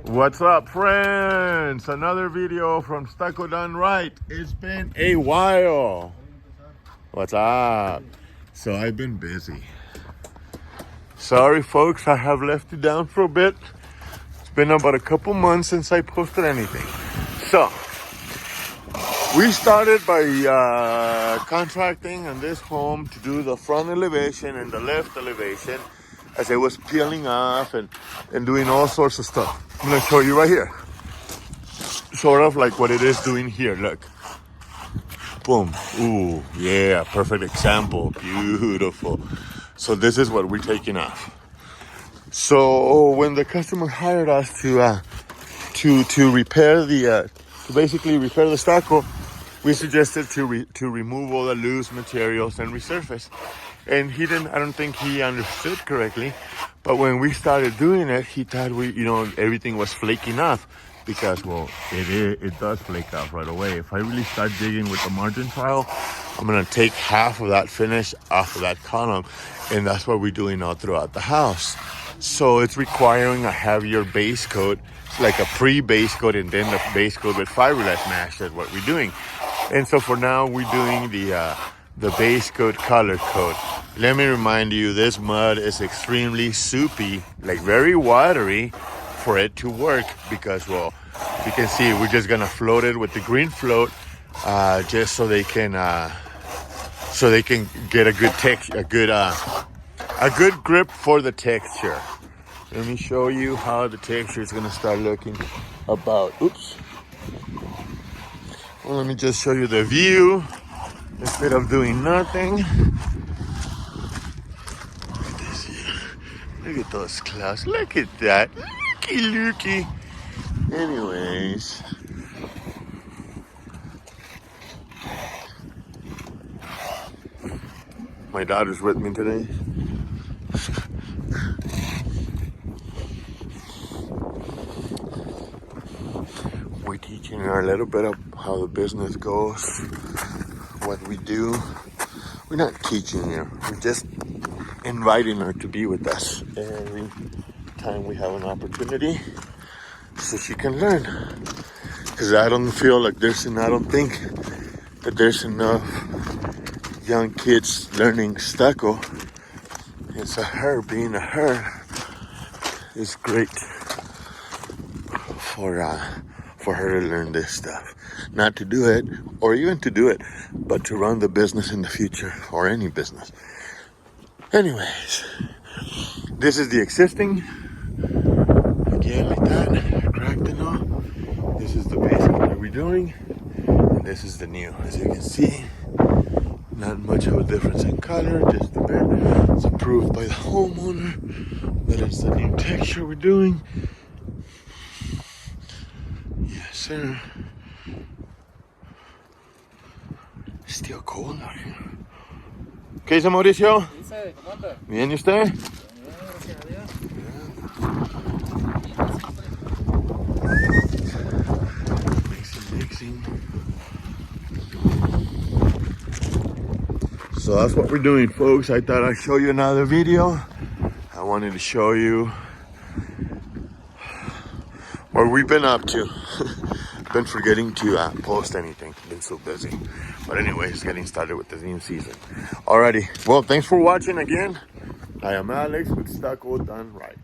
What's up, friends? Another video from Stucco done right. It's been a while. What's up? So I've been busy. Sorry folks, I have left you down for a bit. It's been about a couple months since I posted anything. So we started by contracting on this home to do the front elevation and the left elevation as it was peeling off and doing all sorts of stuff. I'm gonna show you right here. Sort of like what it is doing here, look. Boom, ooh, yeah, perfect example, beautiful. So this is what we're taking off. So when the customer hired us to repair to basically repair the stucco, we suggested to remove all the loose materials and resurface. And I don't think he understood correctly. But when we started doing it, he thought everything was flaking off because, well, it does flake off right away. If I really start digging with the margin file, I'm gonna take half of that finish off of that column. And that's what we're doing all throughout the house. So it's requiring a heavier base coat. It's like a pre-base coat and then the base coat with fiberglass mesh. That's what we're doing. And so for now, we're doing the base coat color coat. Let me remind you, this mud is extremely soupy, like very watery for it to work because, well, you can see we're just gonna float it with the green float just so they can get a good texture, a good grip for the texture. Let me show you how the texture is gonna start looking about. Oops. Well, let me just show you the view instead of doing nothing. Look at this here. Look at those clouds. Look at that. Looky. Anyways. My daughter's with me today. We're teaching her a little bit of how the business goes, what we do. We're not teaching her, we're just inviting her to be with us every time we have an opportunity so she can learn. Because I don't think that there's enough young kids learning stucco. And so being a her is great for her to learn this stuff. Not to do it, or even to do it, but to run the business in the future, or any business. Anyways, this is the existing. Again, like that, cracked and all. This is the basic that we're doing, and this is the new. As you can see, not much of a difference in color, just the bit. It's approved by the homeowner, but it's the new texture we're doing. Yes, sir. Still cold out here. ¿Qué dice Mauricio? Dice, ¿cómo anda? Bien, ¿y usted? Bien, gracias a Dios. Mixing. So that's what we're doing, folks. I thought I'd show you another video. I wanted to show you what we've been up to. Been forgetting to post anything. Been so busy. But anyways, getting started with the new season. Alrighty. Well, thanks for watching again. I am Alex with Stucco Done Right.